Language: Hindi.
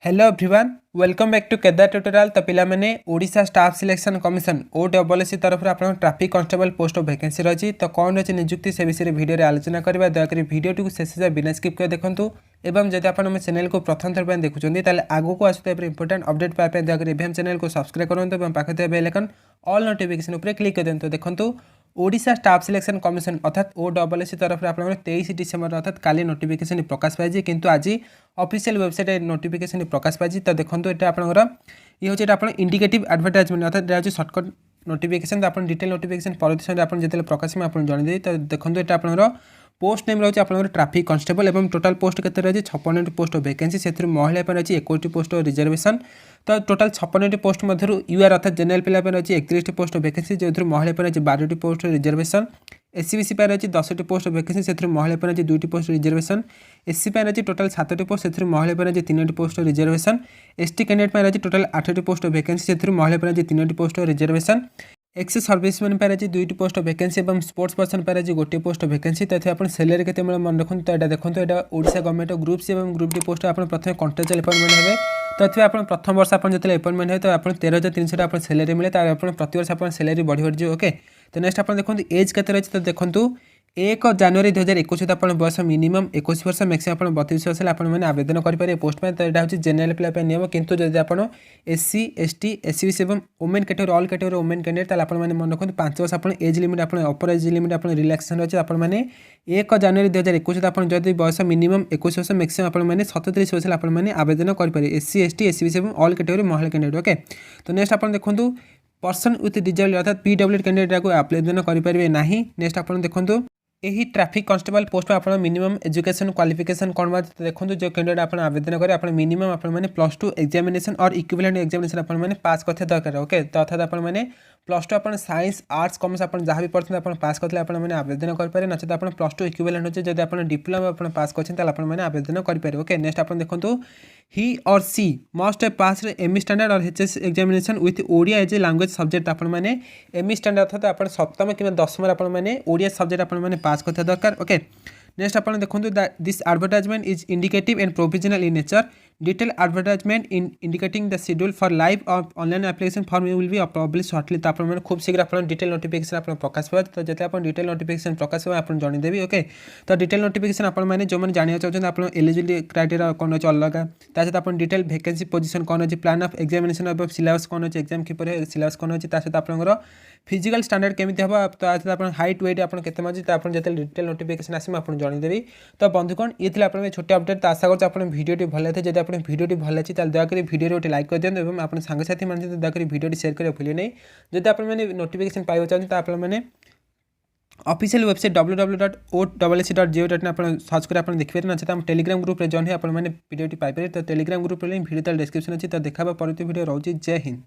Hello everyone welcome back to Kedar tutorial. तो पिला माने Odisha staff selection commission OSSC तरफ आप traffic constable post of vacancy रही तो कौन रही नियुक्ति से विषय वीडियो आलोचना करवा दयाकोरी वीडियो को शेष बिना स्किप कर देखूँ। एवं जब आप चैनल को प्रथम थर देखुं तेल आगू को आसुवा इंपोर्टेंट अपडेट पाइप दयाकोरी एवं चैनल को सब्सक्राइब करूँ और पाखे बेल आइकन ऑल नोटिफिकेशन उपर क्लिक कर दिखाँ। देखो ओडिशा स्टाफ सिलेक्शन कमिशन अर्थात OSSC तरफ आप 23 डिसेम्बर अर्थात काली नोटिफिकेशन प्रकाश पाई किंतु आज ऑफिशियल वेबसाइट नोटिफिकेशन प्रकाश पाई। तो देखो ये आपंकर ये हूँ आप इंडिकेटिव एडवर्टाइजमेंट अर्थात यहाँ सर्टकट नोटिफिकेशन। आप डिटेल नोटिफिकेशन परवर्ती समय आप जो प्रकाश मैं आपको जनईदेवी। तो देखो ये आपंकर पोस्ट नेम रही है ट्रैफिक कांस्टेबल एवं टोटाल पोस्ट के रही 56 पोस्ट ऑफ वैकेंसी से महिला रही 21 पोस्ट ऑफ रिजर्वेशन। तो टोटाल 56 पोस्ट मध्य यूआर अर्थात जनरल पिला रही 31 पोस्ट ऑफ वैकेंसी जो महिला रही 12 पोस्ट रिजर्वेशन। एससी रही 10 पोस्ट ऑफ वैकेंसी से महिला रही 2 पोस्ट रिजर्वेशन। एससी रही टोटाल 7 पोस्ट से महिला रही 3 पोस्ट रिजर्वेशन। एसटी कैंडिडेट रही टोटाल 8 पोस्ट ऑफ वैकेंसी से महिला रही 3 पोस्ट रिजर्वेशन। एक्स सर्विसमैन रही 2 पोस्ट ऑफ वैकेंसी और स्पोर्ट्स पर्सन रही 1 पोस्ट ऑफ वैकेंसी। तो आप सैलरी के मन रखुन। तो यहाँ देखो यहाँ ओडिशा गवर्नमेंट ग्रुप सी और ग्रुप डी पोस्ट आप प्रथम कॉन्ट्रेक्चुअल अपॉइंटमेंट है। तो आप प्रथम वर्ष आप जो अपॉइंटमेंट है तो आप 13,300 आप सैलरी मिले तो आप प्रति वर्ष आप सैलरी बढ़ी बढ़ी ओके। तो नेक्स्ट आप देखो एज के रही। तो देखो 1 जनवरी 2021 आप बयस मिनिमम 21 वर्ष मैक्सिमम 32 वर्ष आपने आवेदन करेंगे पोस्ट में। तो यहाँ हूँ जेनराल पिला नियम किंतु जब आप एससी एसटी एससीबीसी और women category all category women candidate तो आपने मन रखते 5 वर्ष आप एज लिमिट आप अपर एज लिमिट आप रिलैक्सेशन अच्छे आपने 1 जनवरी 2021 आप जब बयस मिनिमम 21 वर्ष मैक्सिमम आपने 37 वर्ष आपने आवेदन करेंगे एससी एसटी एससीबीसी और ऑल कैटेगरी महिला कैंडिडेट ओके। तो नेक्स्ट आप देखो पर्सन विथ डिजेबल अर्थात PWD कैंडिडेट को आवेदन करेंगे ना। नेक्स्ट आप देखो यही ट्रैफिक कांस्टेबल पोस्ट में आप मिनिमम एजुकेशन क्वालिफिकेशन कौन बात। तो देखो जो कैंडिडेट आप आवेदन करें आप मिनिमम आपने +2 एग्जामिनेशन और इक्विवेलेंट एग्जामिनेशन आपने पास करते दरकार ओके। तो अर्थात आपने +2 आप साइंस आर्ट्स कॉमर्स आप जहाँ भी पढ़ते आप पास करते आपने आवेदन करेंगे नचेत आप +2 इक्विवेलेंट अच्छे जब आप डिप्लोमा आप पास करते आवेदन करेंगे ओके। नेक्स्ट आप देखो ही और सी मस्ट है पास एमई स्टैंडर्ड और HSC examination with Odia as a language subject आपने एमई स्टैंडर्ड अर्थात आप सप्तम कि 10th आपने ओडिया सब्जेक्ट आपने पास करते दरकार ओके। नेक्स्ट आप देखो this advertisement is indicative and provisional in nature detail advertisement in indicating the schedule for live और online application form will be publish shortly. तो आप खूब शीघ्र आप डिटेल नोटिफिकेशन आप प्रकाश पाए। तो जब आप डिटेल नोटिफिकेशन प्रकाश पाए आप जनईदेवी ओके। तो डिटेल नोटिफिकेशन आपने जो मैंने जानना चाहते हैं आप एलिजिबिलिटी क्राइटेरिया कौन अच्छे अलग सहित आप डिटेल वैकेंसी पोजीशन कौन अच्छे प्लान ऑफ एग्जामिनेशन और सिलेबस कौन अच्छे एग्जाम किपर सिलेबस कौन अच्छे सहित आपंकर फिजिकल स्टैंडर्ड केमी हम तो आप हाइट वेट आप जो जो डिटेल नोटिफिकेशन आस जनईदेवी। तो बंधुगण ये थे अपने छोटे अपडेट। तो आशा कर भिडियो भल लगे जब आप भिडियो भल लगे तो दयाकोरी भिडियो गोटे लाइक कर दिखाँ और आप सांगसाथी मैंने दयाकोरी भिडियो शेयर करें भूलिए नहीं। जब आपने नोटिफिकेशन पाइबा चाहते तो आपने ऑफिशियल वेबसाइट www.osssc.go.in आप सर्च कर देखिए ना हम टेलीग्राम ग्रुप जॉइन है आपने भिडियो पाइपर। तो Telegram group link video description अच्छी। तो देखा परवर्ती भिडियो रोचे। जय हिंद।